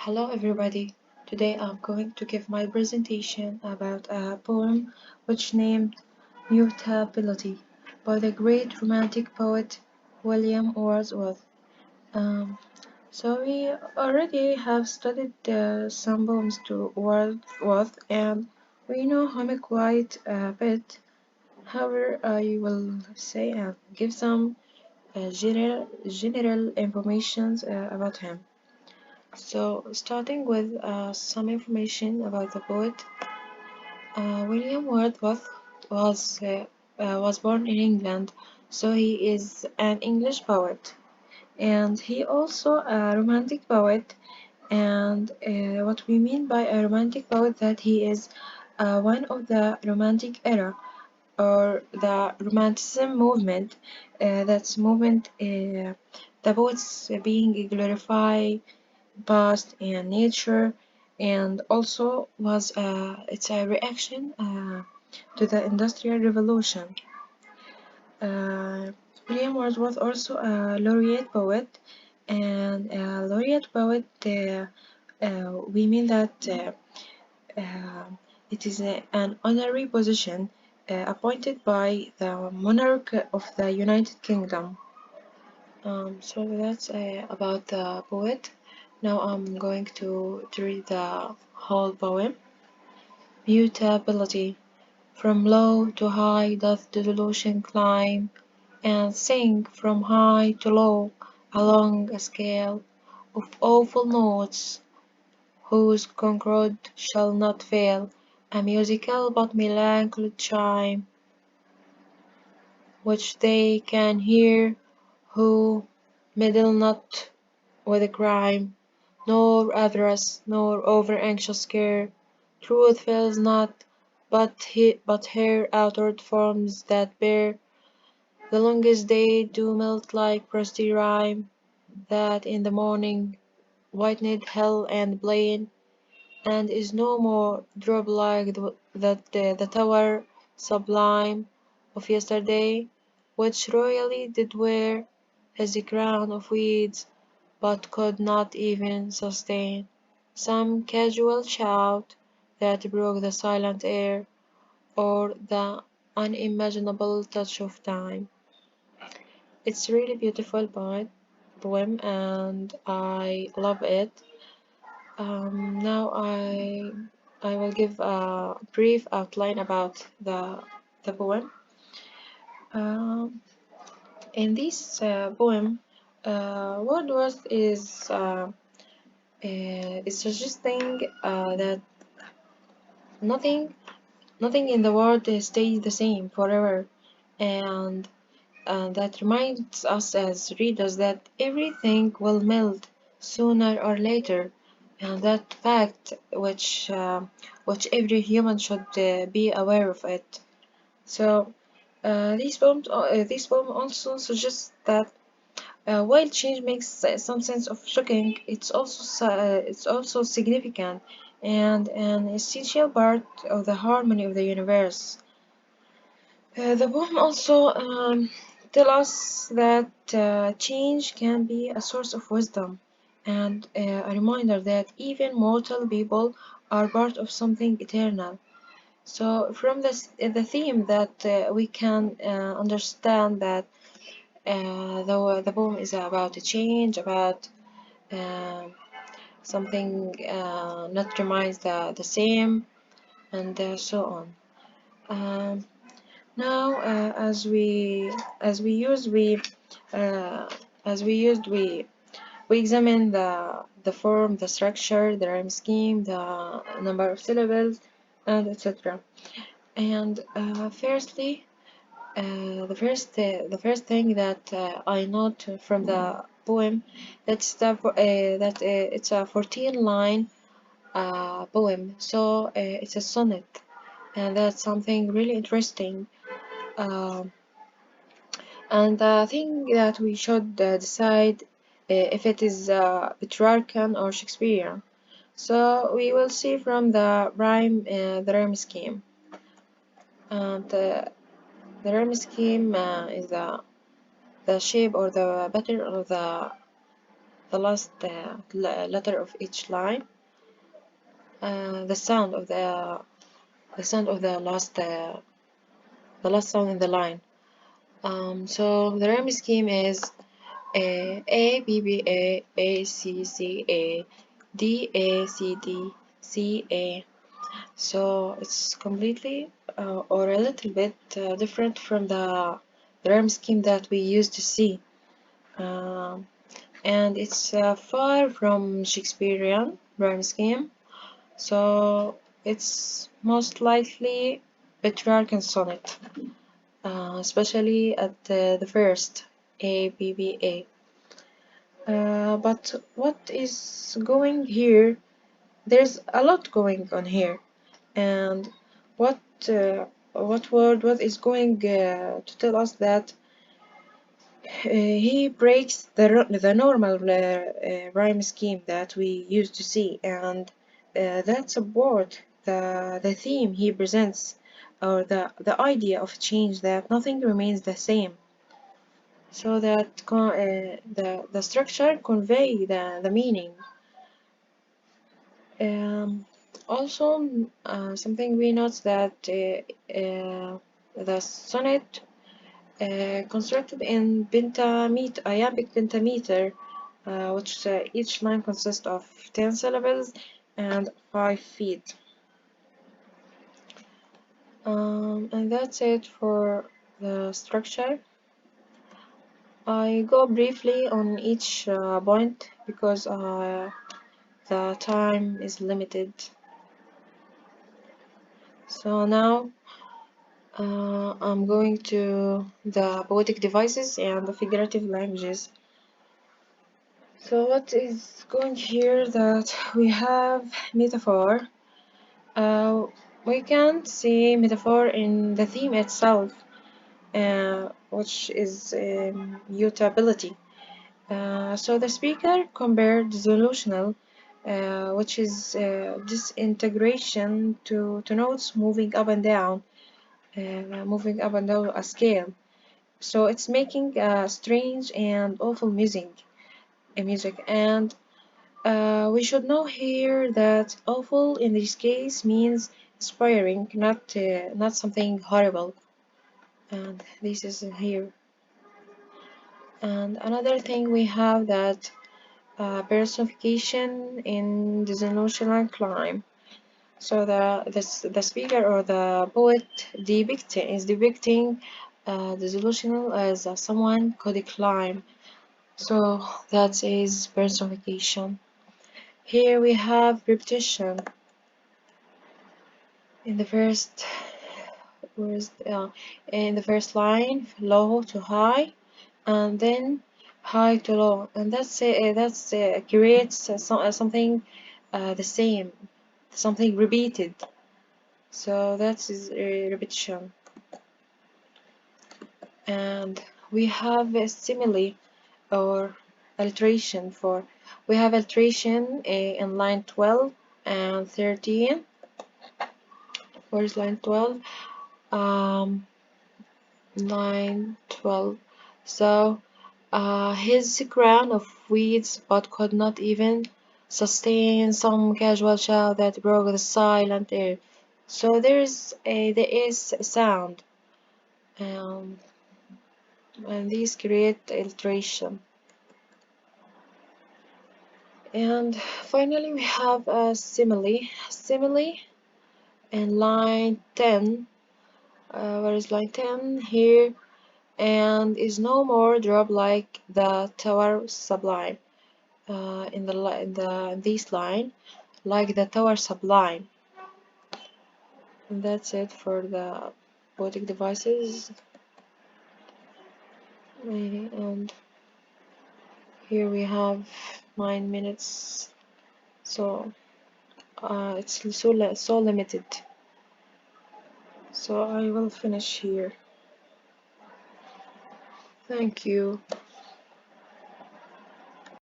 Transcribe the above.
Hello everybody. Today I'm going to give my presentation about a poem which named Mutability by the great romantic poet William Wordsworth. Um, so we already have studied some poems to Wordsworth and we know him quite a bit. However, I will say and give some general information about him. So, starting with some information about the poet, William Wordsworth was born in England, so he is an English poet, and he also a romantic poet. And what we mean by a romantic poet that he is one of the romantic era or the romanticism movement. That's movement the poets being glorify past and nature, and also was it's a reaction to the Industrial Revolution. Uh, William Wordsworth also a laureate poet, and a laureate poet we mean that uh, it is an honorary position appointed by the monarch of the United Kingdom. So that's about the poet. Now I'm going to read the whole poem. Mutability. From low to high doth the delusion climb, and sing from high to low along a scale of awful notes, whose concord shall not fail, a musical but melancholy chime, which they can hear who meddle not with crime, nor avarice, nor over-anxious care. Truth fails not, but her outward forms that bear the longest day do melt like frosty rime, that in the morning whitened hell and plain, and is no more drop like the tower sublime of yesterday, which royally did wear his crown of weeds, but could not even sustain some casual shout that broke the silent air, or the unimaginable touch of time. It's really beautiful poem and I love it. Now I will give a brief outline about the poem. Um, in this poem, Wordsworth is suggesting that nothing nothing in the world stays the same forever, and that reminds us as readers that everything will melt sooner or later, and that fact which every human should be aware of it. So this poem also suggests that while change makes some sense of shocking, it's also significant and an essential part of the harmony of the universe. The poem also tell us that change can be a source of wisdom and a reminder that even mortal people are part of something eternal. So from the theme that we can understand that the poem is about a change, about uh, something not remains the same, and so on. Um, Now, as we use uh, we examine the form, the structure, the rhyme scheme, the number of syllables, and etc. And firstly, the first thing that I note from the poem that's that it's a 14 line poem, so it's a sonnet, and that's something really interesting. Um, And I think that we should decide if it is Petrarchan or Shakespearean. So we will see from the rhyme scheme. And the rhyme scheme is the shape or the pattern of last letter of each line, the sound of the last sound in the line. So the rhyme scheme is A B B A C C A D A C D C A. So it's completely or a little bit different from the rhyme scheme that we used to see. And it's far from Shakespearean rhyme scheme, so it's most likely Petrarch and sonnet, especially at the first A B B A. But what is going here? There's a lot going on here, and what what is going to tell us that he breaks the normal rhyme scheme that we used to see, and that support the theme he presents, or the idea of change, that nothing remains the same, so that the structure convey the meaning. Also, something we note that the sonnet constructed in iambic pentameter, which each line consists of 10 syllables and 5 feet. And that's it for the structure. I go briefly on each point because the time is limited. So now I'm going to the poetic devices and the figurative languages. So what is going here, that we have metaphor. We can see metaphor in the theme itself, which is mutability. So the speaker compared dissolutional, which is disintegration, to notes moving up and down, a scale. So it's making strange and awful music, and we should know here that awful in this case means inspiring, not something horrible. And this is here. And another thing we have that personification in dissolutional climb. So the speaker or the poet is depicting dissolutional as someone could climb. So that is personification. Here we have repetition in the first in the first line, low to high, and then high to low, and that's creates something the same, something repeated. So that is repetition. And we have a simile or alteration. We have alteration in line 12 and 13. Where's line 12? Line 12. So his crown of weeds, but could not even sustain some casual shout that broke the silent air. So there is sound, um, and these create alteration. And finally, we have a simile. Simile in line 10. Where is line 10? Here. And is no more drop like the tower sublime. In this line, like the tower sublime. And that's it for the poetic devices. And here we have 9 minutes. So it's so limited. So I will finish here. Thank you.